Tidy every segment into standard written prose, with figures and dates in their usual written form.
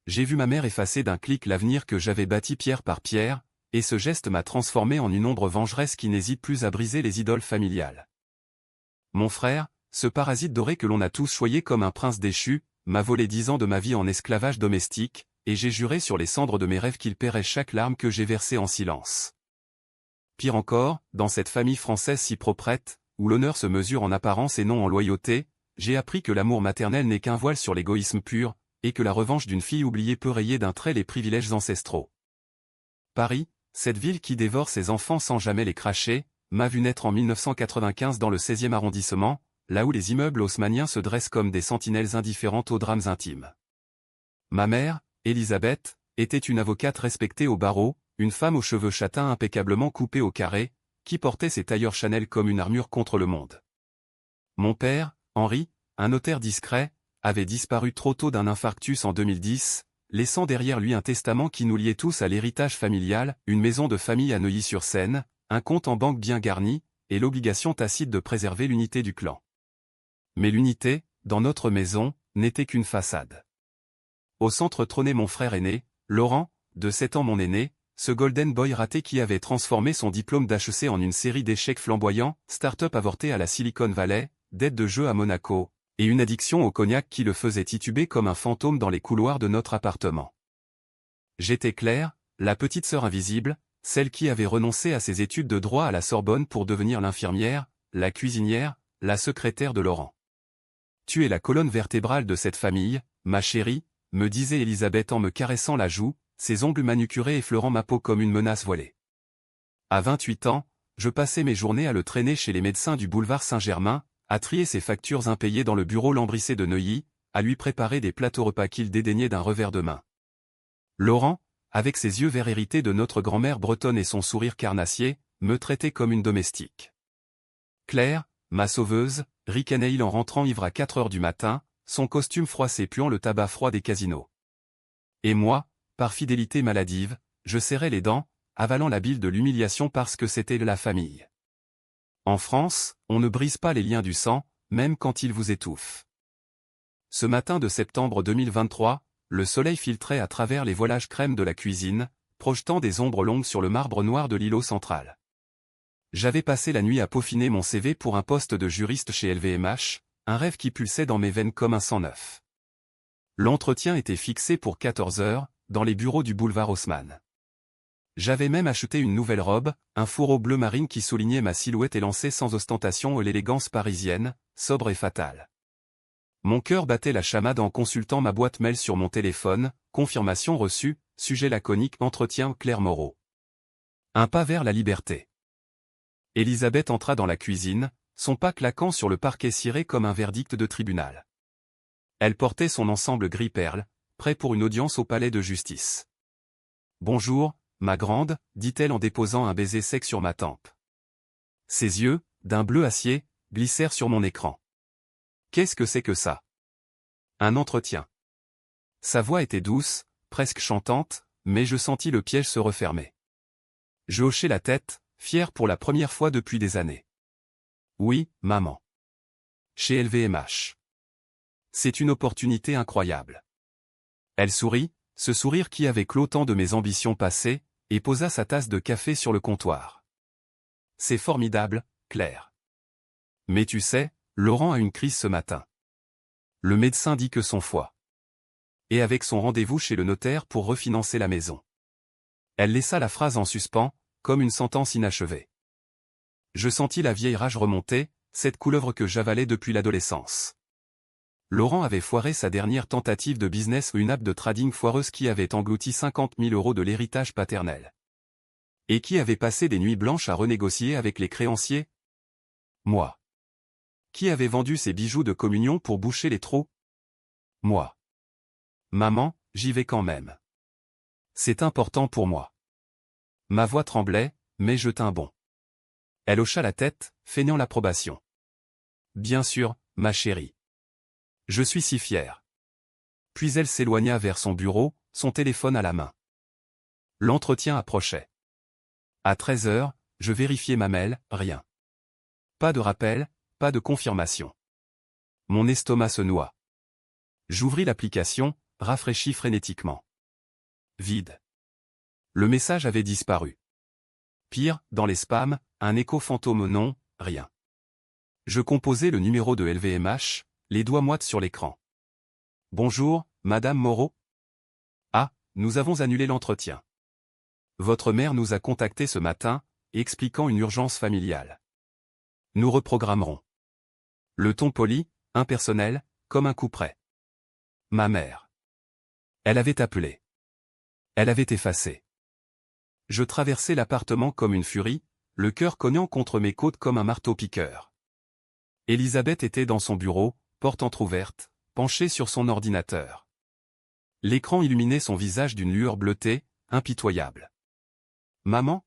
j'ai vu ma mère effacer d'un clic l'avenir que j'avais bâti pierre par pierre, et ce geste m'a transformé en une ombre vengeresse qui n'hésite plus à briser les idoles familiales. Mon frère, ce parasite doré que l'on a tous choyé comme un prince déchu, m'a volé 10 ans de ma vie en esclavage domestique, et j'ai juré sur les cendres de mes rêves qu'il paierait chaque larme que j'ai versée en silence. Pire encore, dans cette famille française si proprette, où l'honneur se mesure en apparence et non en loyauté, j'ai appris que l'amour maternel n'est qu'un voile sur l'égoïsme pur, et que la revanche d'une fille oubliée peut rayer d'un trait les privilèges ancestraux. Paris, cette ville qui dévore ses enfants sans jamais les cracher, m'a vu naître en 1995 dans le 16e arrondissement, là où les immeubles haussmanniens se dressent comme des sentinelles indifférentes aux drames intimes. Ma mère, Elisabeth, était une avocate respectée au barreau, une femme aux cheveux châtains impeccablement coupés au carré, qui portait ses tailleurs Chanel comme une armure contre le monde. Mon père, Henri, un notaire discret, avait disparu trop tôt d'un infarctus en 2010, laissant derrière lui un testament qui nous liait tous à l'héritage familial, une maison de famille à Neuilly-sur-Seine, un compte en banque bien garni, et l'obligation tacite de préserver l'unité du clan. Mais l'unité, dans notre maison, n'était qu'une façade. Au centre trônait mon frère aîné, Laurent, de 7 ans mon aîné, ce golden boy raté qui avait transformé son diplôme d'HEC en une série d'échecs flamboyants, start-up avorté à la Silicon Valley, dette de jeu à Monaco, et une addiction au cognac qui le faisait tituber comme un fantôme dans les couloirs de notre appartement. J'étais Claire, la petite sœur invisible, celle qui avait renoncé à ses études de droit à la Sorbonne pour devenir l'infirmière, la cuisinière, la secrétaire de Laurent. Tu es la colonne vertébrale de cette famille, ma chérie, me disait Elisabeth en me caressant la joue, ses ongles manucurés effleurant ma peau comme une menace voilée. À 28 ans, je passais mes journées à le traîner chez les médecins du boulevard Saint-Germain, à trier ses factures impayées dans le bureau lambrissé de Neuilly, à lui préparer des plateaux repas qu'il dédaignait d'un revers de main. Laurent, avec ses yeux verts hérités de notre grand-mère bretonne et son sourire carnassier, me traitait comme une domestique. Claire, ma sauveuse, ricanait-il en rentrant ivre à 4 heures du matin, son costume froissé puant le tabac froid des casinos. Et moi, par fidélité maladive, je serrais les dents, avalant la bile de l'humiliation parce que c'était la famille. En France, on ne brise pas les liens du sang, même quand ils vous étouffent. Ce matin de septembre 2023, le soleil filtrait à travers les voilages crème de la cuisine, projetant des ombres longues sur le marbre noir de l'îlot central. J'avais passé la nuit à peaufiner mon CV pour un poste de juriste chez LVMH, un rêve qui pulsait dans mes veines comme un sang neuf. L'entretien était fixé pour 14 heures, dans les bureaux du boulevard Haussmann. J'avais même acheté une nouvelle robe, un fourreau bleu marine qui soulignait ma silhouette élancée sans ostentation et l'élégance parisienne, sobre et fatale. Mon cœur battait la chamade en consultant ma boîte mail sur mon téléphone, confirmation reçue, sujet laconique, entretien Claire Moreau. Un pas vers la liberté. Elisabeth entra dans la cuisine, son pas claquant sur le parquet ciré comme un verdict de tribunal. Elle portait son ensemble gris perle, prêt pour une audience au palais de justice. « Bonjour, ma grande, dit-elle en déposant un baiser sec sur ma tempe. Ses yeux, d'un bleu acier, glissèrent sur mon écran. Qu'est-ce que c'est que ça? Un entretien. Sa voix était douce, presque chantante, mais je sentis le piège se refermer. Je hochai la tête, fier pour la première fois depuis des années. Oui, maman. Chez LVMH. C'est une opportunité incroyable. Elle sourit, ce sourire qui avait clos tant de mes ambitions passées, et posa sa tasse de café sur le comptoir. C'est formidable, Claire. Mais tu sais, Laurent a une crise ce matin. Le médecin dit que son foie. Et avec son rendez-vous chez le notaire pour refinancer la maison. Elle laissa la phrase en suspens, comme une sentence inachevée. Je sentis la vieille rage remonter, cette couleuvre que j'avalais depuis l'adolescence. Laurent avait foiré sa dernière tentative de business, une app de trading foireuse qui avait englouti 50 000 € de l'héritage paternel. Et qui avait passé des nuits blanches à renégocier avec les créanciers? Moi. Qui avait vendu ses bijoux de communion pour boucher les trous? Moi. Maman, j'y vais quand même. C'est important pour moi. Ma voix tremblait, mais je tins bon. Elle hocha la tête, feignant l'approbation. Bien sûr, ma chérie. Je suis si fier. Puis elle s'éloigna vers son bureau, son téléphone à la main. L'entretien approchait. À 13 heures, je vérifiai ma mail, rien. Pas de rappel, pas de confirmation. Mon estomac se noua. J'ouvris l'application, rafraîchi frénétiquement. Vide. Le message avait disparu. Pire, dans les spams, un écho fantôme non, rien. Je composais le numéro de LVMH, les doigts moites sur l'écran. Bonjour, Madame Moreau. Ah, nous avons annulé l'entretien. Votre mère nous a contactés ce matin, expliquant une urgence familiale. Nous reprogrammerons. Le ton poli, impersonnel, comme un coup près. Ma mère. Elle avait appelé. Elle avait effacé. Je traversais l'appartement comme une furie, le cœur cognant contre mes côtes comme un marteau-piqueur. Elisabeth était dans son bureau, porte entr'ouverte, penchée sur son ordinateur. L'écran illuminait son visage d'une lueur bleutée, impitoyable. Maman?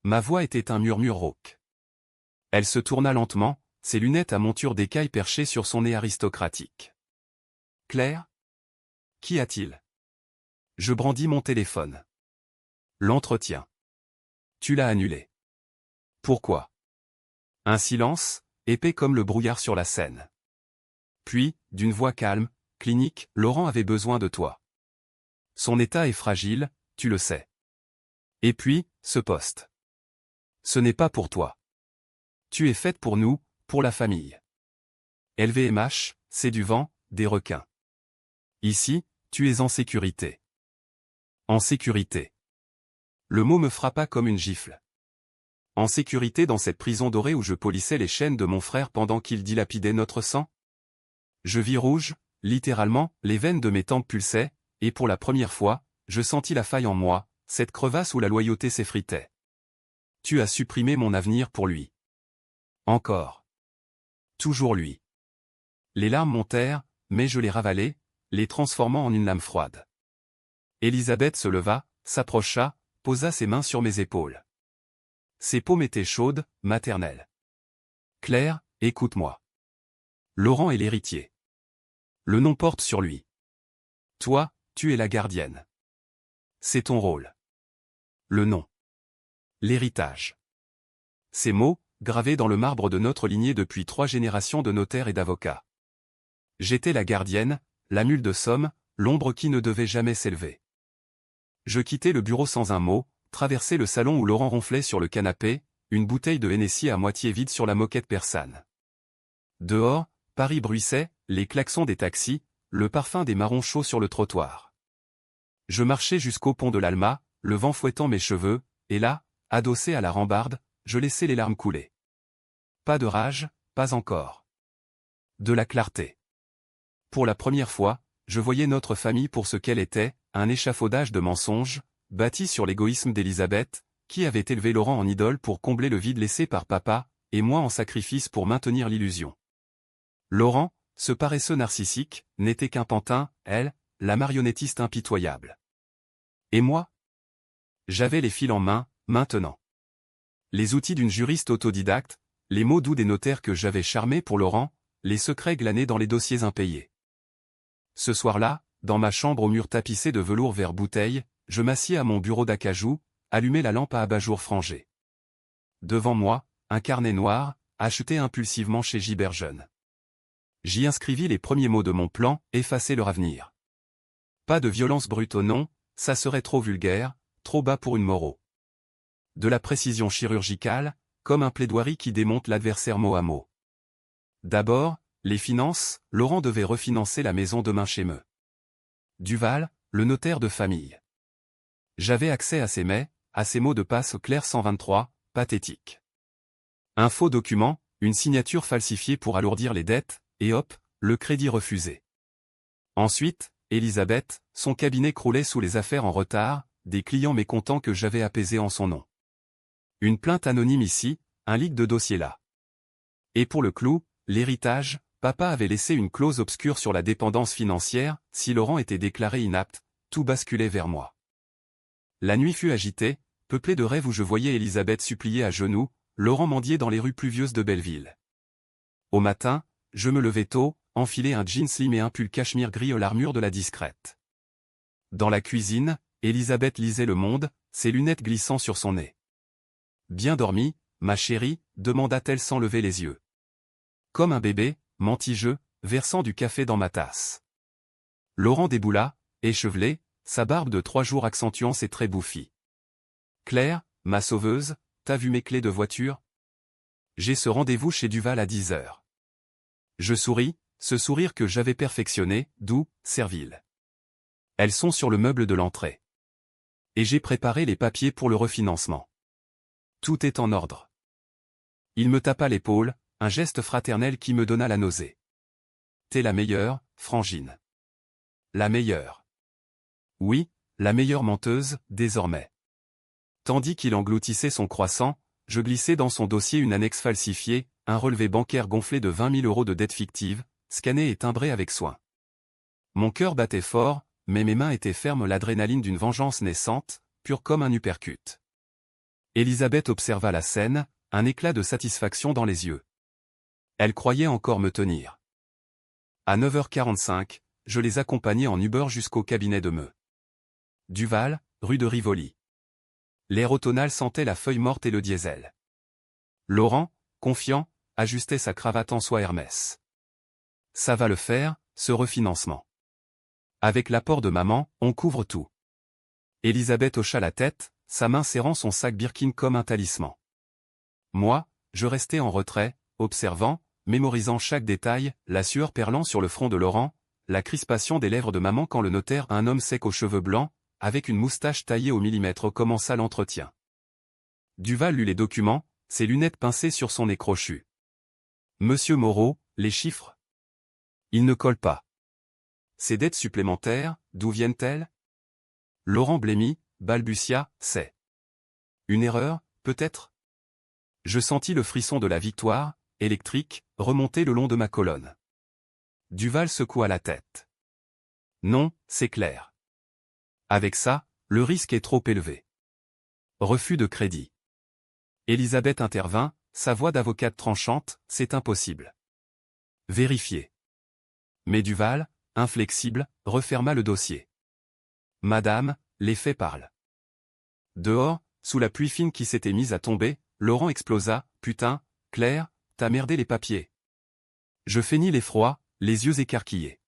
Ma voix était un murmure rauque. Elle se tourna lentement, ses lunettes à monture d'écaille perchées sur son nez aristocratique. Claire? Qu'y a-t-il? Je brandis mon téléphone. L'entretien. Tu l'as annulé. Pourquoi? Un silence, épais comme le brouillard sur la Seine. Puis, d'une voix calme, clinique, Laurent avait besoin de toi. Son état est fragile, tu le sais. Et puis, ce poste. Ce n'est pas pour toi. Tu es faite pour nous, pour la famille. LVMH, c'est du vent, des requins. Ici, tu es en sécurité. En sécurité. Le mot me frappa comme une gifle. En sécurité dans cette prison dorée où je polissais les chaînes de mon frère pendant qu'il dilapidait notre sang? Je vis rouge, littéralement, les veines de mes tempes pulsaient, et pour la première fois, je sentis la faille en moi, cette crevasse où la loyauté s'effritait. Tu as supprimé mon avenir pour lui. Encore. Toujours lui. Les larmes montèrent, mais je les ravalai, les transformant en une lame froide. Elisabeth se leva, s'approcha, posa ses mains sur mes épaules. Ses paumes étaient chaudes, maternelles. Claire, écoute-moi. Laurent est l'héritier. Le nom porte sur lui. Toi, tu es la gardienne. C'est ton rôle. Le nom. L'héritage. Ces mots, gravés dans le marbre de notre lignée depuis 3 générations de notaires et d'avocats. J'étais la gardienne, la mule de Somme, l'ombre qui ne devait jamais s'élever. Je quittai le bureau sans un mot, traversai le salon où Laurent ronflait sur le canapé, une bouteille de Hennessy à moitié vide sur la moquette persane. Dehors, Paris bruissait, les klaxons des taxis, le parfum des marrons chauds sur le trottoir. Je marchais jusqu'au pont de l'Alma, le vent fouettant mes cheveux, et là, adossé à la rambarde, je laissais les larmes couler. Pas de rage, pas encore. De la clarté. Pour la première fois, je voyais notre famille pour ce qu'elle était, un échafaudage de mensonges, bâti sur l'égoïsme d'Elisabeth, qui avait élevé Laurent en idole pour combler le vide laissé par papa, et moi en sacrifice pour maintenir l'illusion. Laurent, ce paresseux narcissique, n'était qu'un pantin, elle, la marionnettiste impitoyable. Et moi? J'avais les fils en main, maintenant. Les outils d'une juriste autodidacte, les mots doux des notaires que j'avais charmés pour Laurent, les secrets glanés dans les dossiers impayés. Ce soir-là, dans ma chambre au mur tapissé de velours vert bouteille, je m'assis à mon bureau d'acajou, allumai la lampe à abat-jour frangée. Devant moi, un carnet noir, acheté impulsivement chez Giberjeune. J'y inscrivis les premiers mots de mon plan, effacer leur avenir. Pas de violence brute au nom, ça serait trop vulgaire, trop bas pour une Moreau. De la précision chirurgicale, comme un plaidoirie qui démonte l'adversaire mot à mot. D'abord, les finances, Laurent devait refinancer la maison demain chez me. Duval, le notaire de famille. J'avais accès à ces mets, à ces mots de passe clair 123, pathétique. Un faux document, une signature falsifiée pour alourdir les dettes, et hop, le crédit refusé. Ensuite, Elisabeth, son cabinet croulait sous les affaires en retard, des clients mécontents que j'avais apaisés en son nom. Une plainte anonyme ici, un leak de dossier là. Et pour le clou, l'héritage, papa avait laissé une clause obscure sur la dépendance financière, si Laurent était déclaré inapte, tout basculait vers moi. La nuit fut agitée, peuplée de rêves où je voyais Elisabeth supplier à genoux, Laurent mendier dans les rues pluvieuses de Belleville. Au matin, je me levai tôt, enfilai un jean slim et un pull cachemire gris à l'armure de la discrète. Dans la cuisine, Elisabeth lisait Le Monde, ses lunettes glissant sur son nez. Bien dormi, ma chérie, demanda-t-elle sans lever les yeux. Comme un bébé, mentis-je, versant du café dans ma tasse. Laurent déboula, échevelé, sa barbe de 3 jours accentuant ses traits bouffis. Claire, ma sauveuse, t'as vu mes clés de voiture? J'ai ce rendez-vous chez Duval à 10 heures. Je souris, ce sourire que j'avais perfectionné, doux, servile. Elles sont sur le meuble de l'entrée. Et j'ai préparé les papiers pour le refinancement. Tout est en ordre. Il me tapa l'épaule, un geste fraternel qui me donna la nausée. T'es la meilleure, Frangine. La meilleure. Oui, la meilleure menteuse, désormais. Tandis qu'il engloutissait son croissant, je glissais dans son dossier une annexe falsifiée, un relevé bancaire gonflé de 20 000 € de dettes fictives, scanné et timbré avec soin. Mon cœur battait fort, mais mes mains étaient fermes, l'adrénaline d'une vengeance naissante, pure comme un uppercut. Elisabeth observa la scène, un éclat de satisfaction dans les yeux. Elle croyait encore me tenir. À 9h45, je les accompagnai en Uber jusqu'au cabinet de me. Duval, rue de Rivoli. L'air automnal sentait la feuille morte et le diesel. Laurent, confiant, ajustait sa cravate en soie Hermès. Ça va le faire, ce refinancement. Avec l'apport de maman, on couvre tout. Elisabeth hocha la tête, sa main serrant son sac Birkin comme un talisman. Moi, je restais en retrait, observant, mémorisant chaque détail, la sueur perlant sur le front de Laurent, la crispation des lèvres de maman quand le notaire, un homme sec aux cheveux blancs, avec une moustache taillée au millimètre, commença l'entretien. Duval lut les documents, ses lunettes pincées sur son nez crochu. Monsieur Moreau, les chiffres? Ils ne collent pas. Ces dettes supplémentaires, d'où viennent-elles? Laurent blêmit, balbutia, c'est une erreur, peut-être? Je sentis le frisson de la victoire, électrique, remonter le long de ma colonne. Duval secoua la tête. Non, c'est clair. Avec ça, le risque est trop élevé. Refus de crédit. Elisabeth intervint, sa voix d'avocate tranchante, c'est impossible. Vérifiez. Mais Duval, inflexible, referma le dossier. Madame, les faits parlent. Dehors, sous la pluie fine qui s'était mise à tomber, Laurent explosa, putain, Claire, t'as merdé les papiers. Je feignis l'effroi, les yeux écarquillés.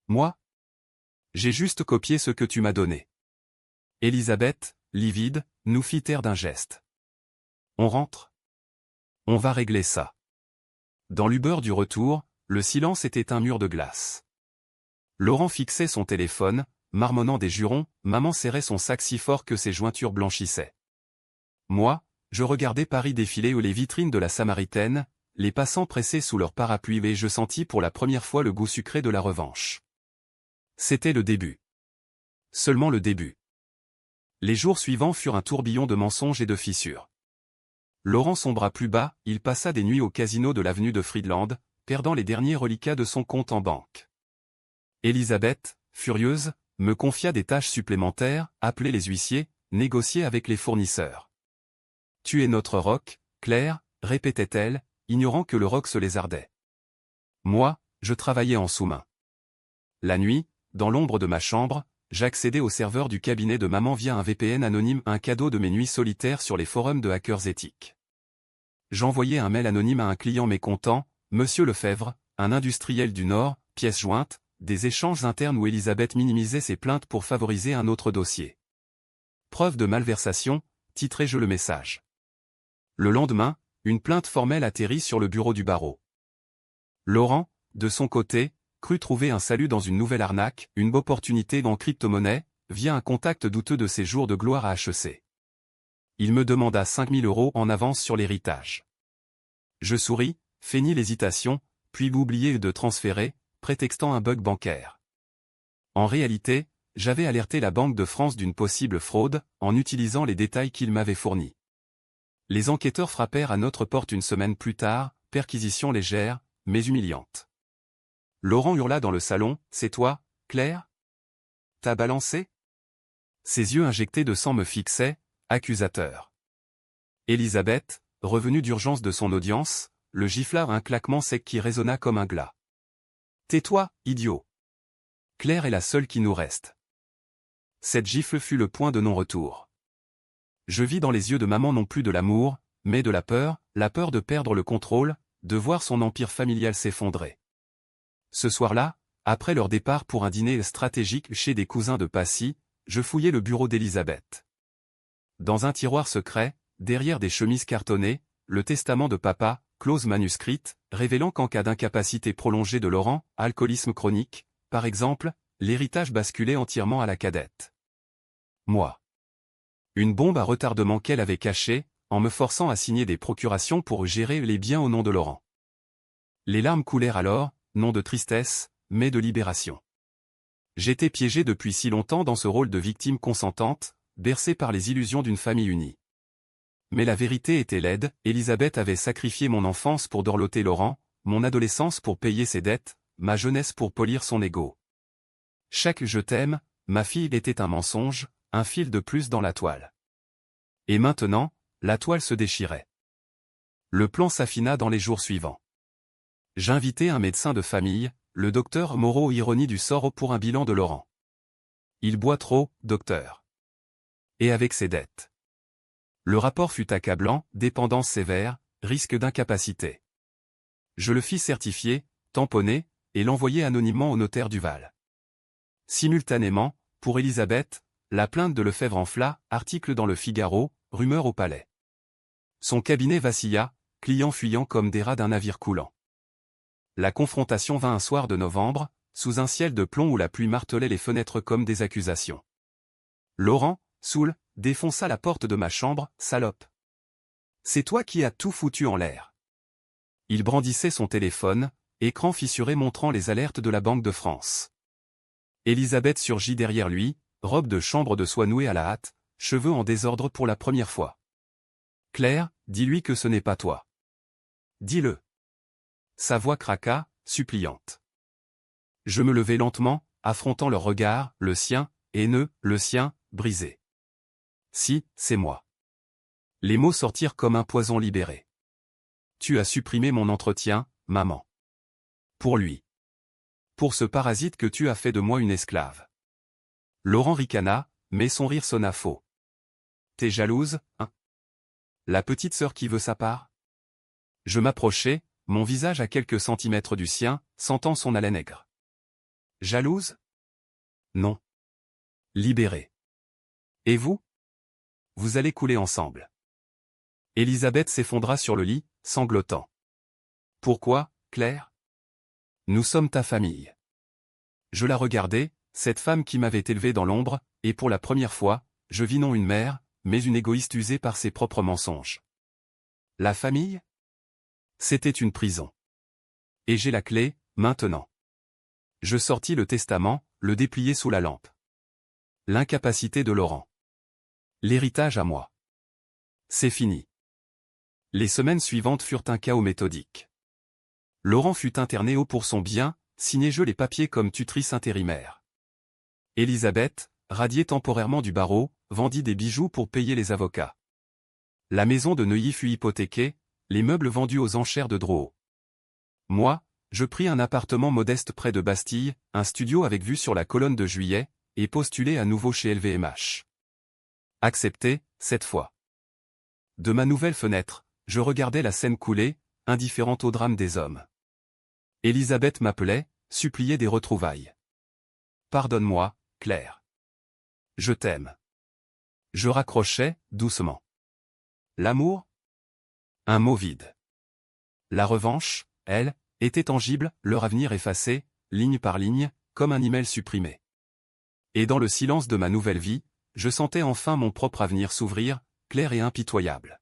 Moi? J'ai juste copié ce que tu m'as donné. Elisabeth, livide, nous fit taire d'un geste. On rentre? On va régler ça. Dans l'Uber du retour, le silence était un mur de glace. Laurent fixait son téléphone, marmonnant des jurons, maman serrait son sac si fort que ses jointures blanchissaient. Moi, je regardais Paris défiler ou les vitrines de la Samaritaine, les passants pressés sous leurs parapluies et je sentis pour la première fois le goût sucré de la revanche. C'était le début. Seulement le début. Les jours suivants furent un tourbillon de mensonges et de fissures. Laurent sombra plus bas, il passa des nuits au casino de l'avenue de Friedland, perdant les derniers reliquats de son compte en banque. Elisabeth, furieuse, me confia des tâches supplémentaires, appeler les huissiers, négocier avec les fournisseurs. Tu es notre roc, Claire, répétait-elle, ignorant que le roc se lézardait. Moi, je travaillais en sous-main. La nuit, dans l'ombre de ma chambre, j'accédais au serveur du cabinet de maman via un VPN anonyme, un cadeau de mes nuits solitaires sur les forums de hackers éthiques. J'envoyais un mail anonyme à un client mécontent, Monsieur Lefebvre, un industriel du Nord, pièce jointe, des échanges internes où Elisabeth minimisait ses plaintes pour favoriser un autre dossier. Preuve de malversation, titrai-je le message. Le lendemain, une plainte formelle atterrit sur le bureau du barreau. Laurent, de son côté, crut trouver un salut dans une nouvelle arnaque, une opportunité en crypto-monnaie, via un contact douteux de ses jours de gloire à HEC. Il me demanda 5 000 € en avance sur l'héritage. Je souris, feignis l'hésitation, puis oubliai de transférer, prétextant un bug bancaire. En réalité, j'avais alerté la Banque de France d'une possible fraude, en utilisant les détails qu'il m'avait fournis. Les enquêteurs frappèrent à notre porte une semaine plus tard, perquisition légère, mais humiliante. Laurent hurla dans le salon, « C'est toi, Claire? T'as balancé ?» Ses yeux injectés de sang me fixaient, accusateur. Elisabeth, revenue d'urgence de son audience, le gifla un claquement sec qui résonna comme un glas. « Tais-toi, idiot. Claire est la seule qui nous reste. » Cette gifle fut le point de non-retour. Je vis dans les yeux de maman non plus de l'amour, mais de la peur de perdre le contrôle, de voir son empire familial s'effondrer. Ce soir-là, Après leur départ pour un dîner stratégique chez des cousins de Passy, je fouillai le bureau d'Elisabeth. Dans un tiroir secret, derrière des chemises cartonnées, le testament de papa, clause manuscrite, révélant qu'en cas d'incapacité prolongée de Laurent, alcoolisme chronique, par exemple, l'héritage basculait entièrement à la cadette. Moi. Une bombe à retardement qu'elle avait cachée, en me forçant à signer des procurations pour gérer les biens au nom de Laurent. Les larmes coulèrent alors, non de tristesse, mais de libération. J'étais piégé depuis si longtemps dans ce rôle de victime consentante, bercé par les illusions d'une famille unie. Mais la vérité était laide, Elisabeth avait sacrifié mon enfance pour dorloter Laurent, mon adolescence pour payer ses dettes, ma jeunesse pour polir son ego. Chaque « je t'aime », ma fille était un mensonge, un fil de plus dans la toile. Et maintenant, la toile se déchirait. Le plan s'affina dans les jours suivants. J'invitai un médecin de famille, le docteur Moreau, ironie du sort, pour un bilan de Laurent. Il boit trop, docteur. Et avec ses dettes. Le rapport fut accablant, dépendance sévère, risque d'incapacité. Je le fis certifier, tamponner, et l'envoyer anonymement au notaire Duval. Simultanément, pour Elisabeth, la plainte de Lefebvre enfla, article dans le Figaro, rumeur au palais. Son cabinet vacilla, clients fuyant comme des rats d'un navire coulant. La confrontation vint un soir de novembre, sous un ciel de plomb où la pluie martelait les fenêtres comme des accusations. Laurent, saoul, défonça la porte de ma chambre, salope. C'est toi qui as tout foutu en l'air. Il brandissait son téléphone, écran fissuré montrant les alertes de la Banque de France. Elisabeth surgit derrière lui, robe de chambre de soie nouée à la hâte, cheveux en désordre pour la première fois. Claire, dis-lui que ce n'est pas toi. Dis-le. Sa voix craqua, suppliante. Je me levai lentement, affrontant leur regard, le sien, haineux, le sien, brisé. Si, c'est moi. Les mots sortirent comme un poison libéré. Tu as supprimé mon entretien, maman. Pour lui. Pour ce parasite que tu as fait de moi une esclave. Laurent ricana, mais son rire sonna faux. T'es jalouse, hein? La petite sœur qui veut sa part? Je m'approchai, mon visage à quelques centimètres du sien, sentant son haleine aigre. Jalouse? Non. Libérée. Et vous? Vous allez couler ensemble. Elisabeth s'effondra sur le lit, sanglotant. Pourquoi, Claire? Nous sommes ta famille. Je la regardai, cette femme qui m'avait élevé dans l'ombre, et pour la première fois, je vis non une mère, mais une égoïste usée par ses propres mensonges. La famille? C'était une prison. Et j'ai la clé, maintenant. Je sortis le testament, le dépliai sous la lampe. L'incapacité de Laurent. L'héritage à moi. C'est fini. Les semaines suivantes furent un chaos méthodique. Laurent fut interné pour son bien, signé les papiers comme tutrice intérimaire. Elisabeth, radiée temporairement du barreau, vendit des bijoux pour payer les avocats. La maison de Neuilly fut hypothéquée, les meubles vendus aux enchères de Drouot. Moi, je pris un appartement modeste près de Bastille, un studio avec vue sur la colonne de Juillet, et postulai à nouveau chez LVMH. Accepté, cette fois. De ma nouvelle fenêtre, je regardais la Seine couler, indifférente au drame des hommes. Elisabeth m'appelait, suppliait des retrouvailles. Pardonne-moi, Claire. Je t'aime. Je raccrochais, doucement. L'amour? Un mot vide. La revanche, elle, était tangible, leur avenir effacé, ligne par ligne, comme un email supprimé. Et dans le silence de ma nouvelle vie, je sentais enfin mon propre avenir s'ouvrir, clair et impitoyable.